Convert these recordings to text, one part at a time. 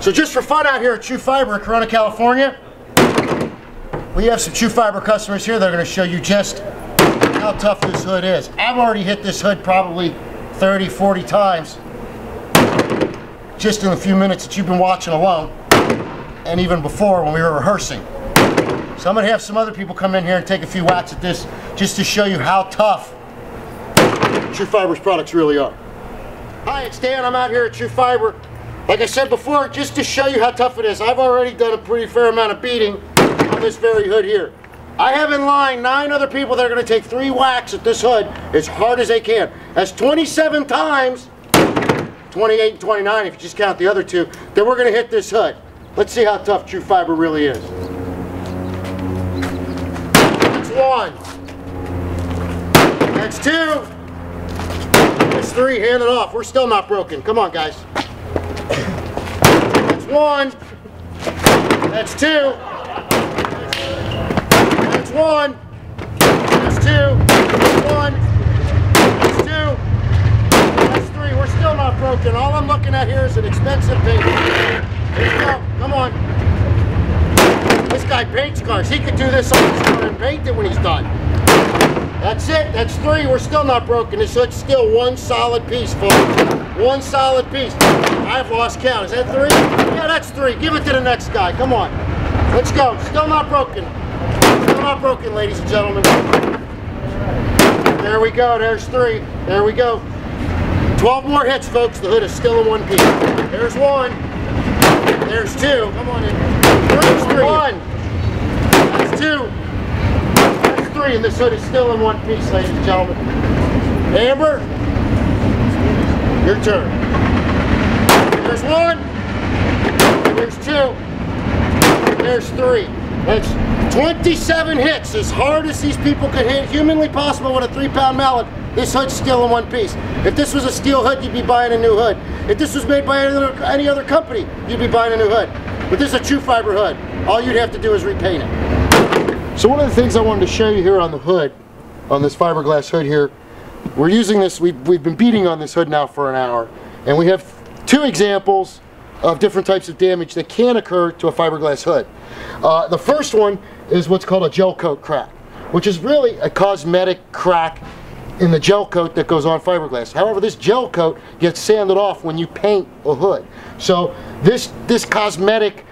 So just for fun out here at Trufiber in Corona, California, we have some Trufiber customers here that are going to show you just how tough this hood is. I've already hit this hood probably 30, 40 times just in the few minutes that you've been watching alone, and even before when we were rehearsing. So I'm going to have some other people come in here and take a few whacks at this just to show you how tough Trufiber's products really are. Hi, it's Dan. I'm out here at Trufiber. Like I said before, just to show you how tough it is. I've already done a pretty fair amount of beating on this very hood here. I have in line 9 other people that are going to take 3 whacks at this hood as hard as they can. That's 27 times, 28 and 29 if you just count the other 2, that we're going to hit this hood. Let's see how tough Trufiber really is. That's 1. That's 2. That's 3. Hand it off. We're still not broken. Come on, guys. That's 1. That's 2. That's 1. That's 2. That's 1. That's 2. That's 3. We're still not broken. All I'm looking at here is an expensive paint. Let's go. Come on. This guy paints cars. He could do this on his car and paint it when he's done. That's it. That's 3. We're still not broken. This hood's still 1 solid piece, folks. 1 solid piece. I've lost count. Is that 3? Yeah, that's 3. Give it to the next guy. Come on. Let's go. Still not broken. Still not broken, ladies and gentlemen. There we go. There's 3. There we go. 12 more hits, folks. The hood is still in 1 piece. There's 1. There's 2. Come on in. There's 3. 1. That's 2. That's 3. And this hood is still in 1 piece, ladies and gentlemen. Amber, your turn. There's 1. There's 2. There's 3. That's 27 hits, as hard as these people could hit humanly possible with a 3-pound mallet. This hood's still in 1 piece. If this was a steel hood, you'd be buying a new hood. If this was made by any other company, you'd be buying a new hood. But this is a Trufiber hood. All you'd have to do is repaint it. So one of the things I wanted to show you here on the hood, on this fiberglass hood here, we're using this, we've been beating on this hood now for an hour, and we have 2 examples of different types of damage that can occur to a fiberglass hood. The first one is what's called a gel coat crack, which is really a cosmetic crack in the gel coat that goes on fiberglass. However, this gel coat gets sanded off when you paint a hood. So this cosmetic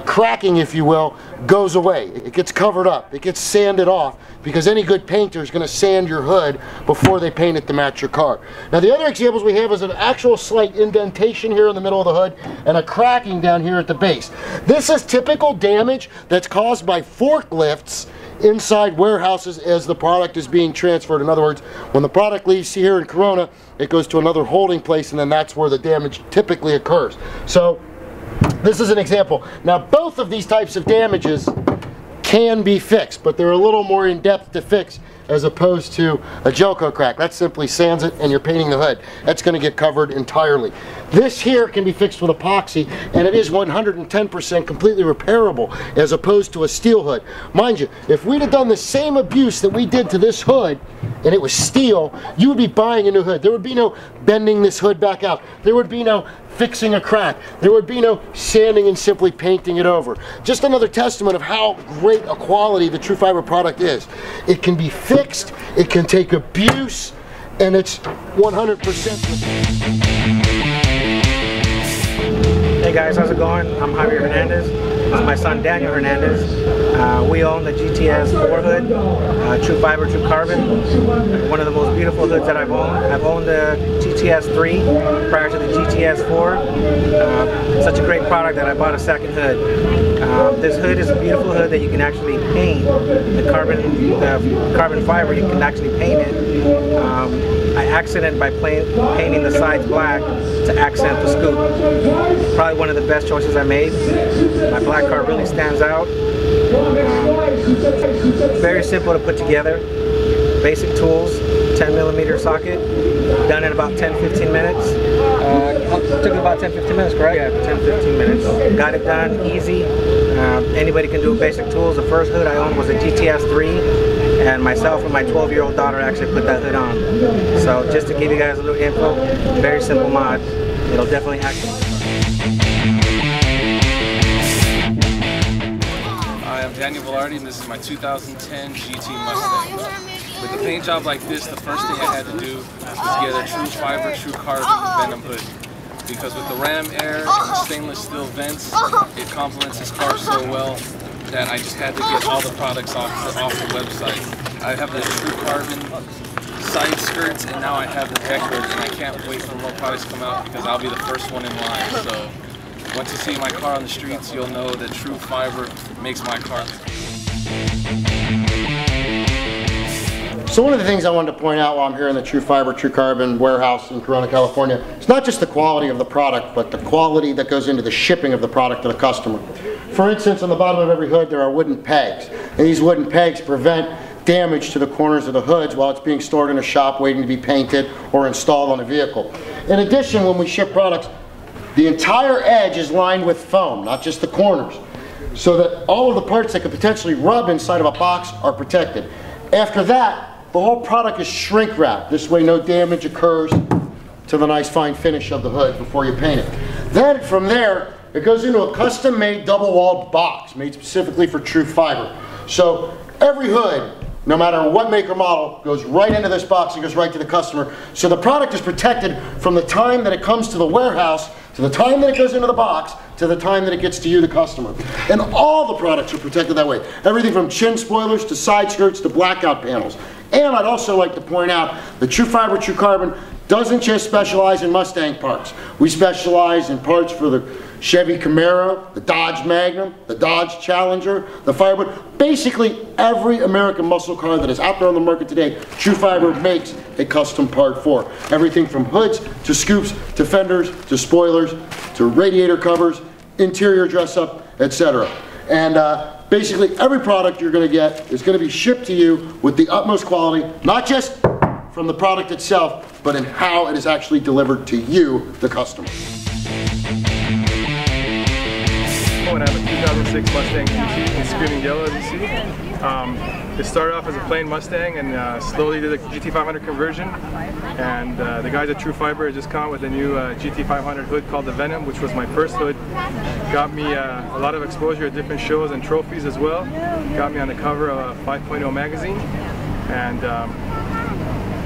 cracking, if you will, goes away. It gets covered up. It gets sanded off, because any good painter is going to sand your hood before they paint it to match your car. Now the other examples we have is an actual slight indentation here in the middle of the hood and a cracking down here at the base. This is typical damage that's caused by forklifts inside warehouses as the product is being transferred. In other words, when the product leaves here in Corona, it goes to another holding place, and then that's where the damage typically occurs. So this is an example. Now both of these types of damages can be fixed, but they're a little more in depth to fix as opposed to a gel coat crack. That simply sands it and you're painting the hood. That's going to get covered entirely. This here can be fixed with epoxy, and it is 110% completely repairable as opposed to a steel hood. Mind you, if we'd have done the same abuse that we did to this hood and it was steel, you would be buying a new hood. There would be no bending this hood back out. There would be no fixing a crack. There would be no sanding and simply painting it over. Just another testament of how great a quality the Trufiber product is. It can be fixed, it can take abuse, and it's 100%. Hey guys, how's it going? I'm Javier Hernandez. This is my son Daniel Hernandez. We own the GTS 4 hood, Trufiber True Carbon. One of the most beautiful hoods that I've owned. I've owned the GTS 3 prior to the GTS 4. Such a great product that I bought a second hood. This hood is a beautiful hood that you can actually paint. The carbon fiber, you can actually paint it. I accented by painting the sides black to accent the scoop. Probably one of the best choices I made. My black car really stands out. Very simple to put together. Basic tools, 10mm socket, done in about 10-15 minutes. It took about 10-15 minutes, correct? Yeah, 10-15 minutes. Got it done, easy. Anybody can do basic tools. The first hood I owned was a GTS 3, and myself and my 12-year-old daughter actually put that hood on. So just to give you guys a little info, very simple mod. It'll definitely act. Daniel Velarde, and this is my 2010 GT Mustang. With a paint job like this, the first thing I had to do was get a Trufiber, True Carbon Venom hood. Because with the ram air and the stainless steel vents, it complements this car so well that I just had to get all the products off the website. I have the True Carbon side skirts, and now I have the deck hood, and I can't wait for more products to come out because I'll be the first one in line. So once you see my car on the streets, you'll know that Trufiber makes my car. So one of the things I wanted to point out while I'm here in the Trufiber, True Carbon warehouse in Corona, California, it's not just the quality of the product, but the quality that goes into the shipping of the product to the customer. For instance, on the bottom of every hood there are wooden pegs, and these wooden pegs prevent damage to the corners of the hoods while it's being stored in a shop waiting to be painted or installed on a vehicle. In addition, when we ship products, the entire edge is lined with foam, not just the corners, so that all of the parts that could potentially rub inside of a box are protected. After that, the whole product is shrink wrapped. This way no damage occurs to the nice fine finish of the hood before you paint it. Then from there, it goes into a custom made double walled box made specifically for Trufiber. So every hood, no matter what make or model, goes right into this box and goes right to the customer. So the product is protected from the time that it comes to the warehouse, to the time that it goes into the box, to the time that it gets to you, the customer. And all the products are protected that way. Everything from chin spoilers to side skirts to blackout panels. And I'd also like to point out that Trufiber, True Carbon doesn't just specialize in Mustang parts. We specialize in parts for the Chevy Camaro, the Dodge Magnum, the Dodge Challenger, the Firebird. Basically every American muscle car that is out there on the market today, Trufiber makes a custom part for. Everything from hoods to scoops to fenders to spoilers to radiator covers, interior dress up, etc. And basically every product you're going to get is going to be shipped to you with the utmost quality, not just from the product itself, but in how it is actually delivered to you, the customer. And I have a 2006 Mustang GT in screaming yellow, as you see. It started off as a plain Mustang and slowly did a GT500 conversion. And the guys at Trufiber just come out with a new GT500 hood called the Venom, which was my first hood. Got me a lot of exposure at different shows and trophies as well. Got me on the cover of 5.0 magazine. And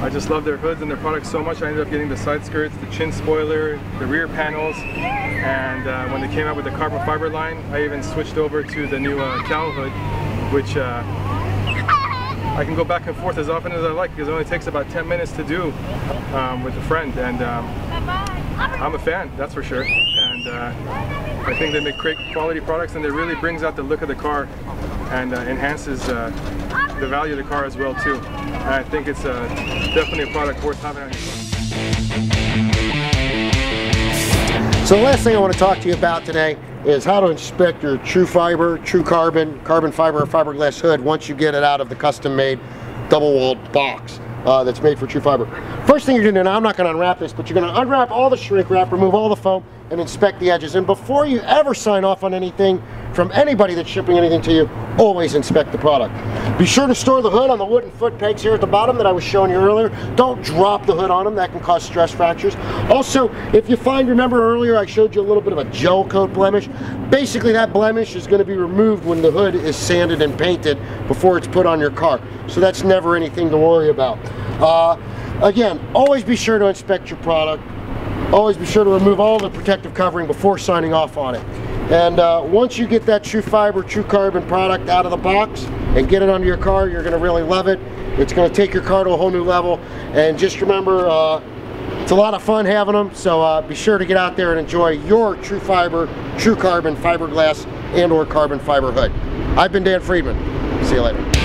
I just love their hoods and their products so much. I ended up getting the side skirts, the chin spoiler, the rear panels, and when they came out with the carbon fiber line, I even switched over to the new cowl hood, which I can go back and forth as often as I like because it only takes about 10 minutes to do with a friend, and I'm a fan, that's for sure. And I think they make great quality products, and it really brings out the look of the car and enhances the value of the car as well too. And I think it's definitely a product worth having on your car. So the last thing I want to talk to you about today is how to inspect your Trufiber, True Carbon, carbon fiber or fiberglass hood once you get it out of the custom-made double-walled box that's made for Trufiber. First thing you're going to do, now I'm not going to unwrap this, but you're going to unwrap all the shrink wrap, remove all the foam, and inspect the edges. And before you ever sign off on anything from anybody that's shipping anything to you, always inspect the product. Be sure to store the hood on the wooden foot pegs here at the bottom that I was showing you earlier. Don't drop the hood on them, that can cause stress fractures. Also, if you find, remember earlier I showed you a little bit of a gel coat blemish? Basically that blemish is going to be removed when the hood is sanded and painted before it's put on your car. So that's never anything to worry about. Again, always be sure to inspect your product. Always be sure to remove all the protective covering before signing off on it. And once you get that Trufiber, True Carbon product out of the box and get it onto your car, you're going to really love it. It's going to take your car to a whole new level. And just remember, it's a lot of fun having them, so be sure to get out there and enjoy your Trufiber, True Carbon fiberglass and or carbon fiber hood. I've been Dan Friedman. See you later.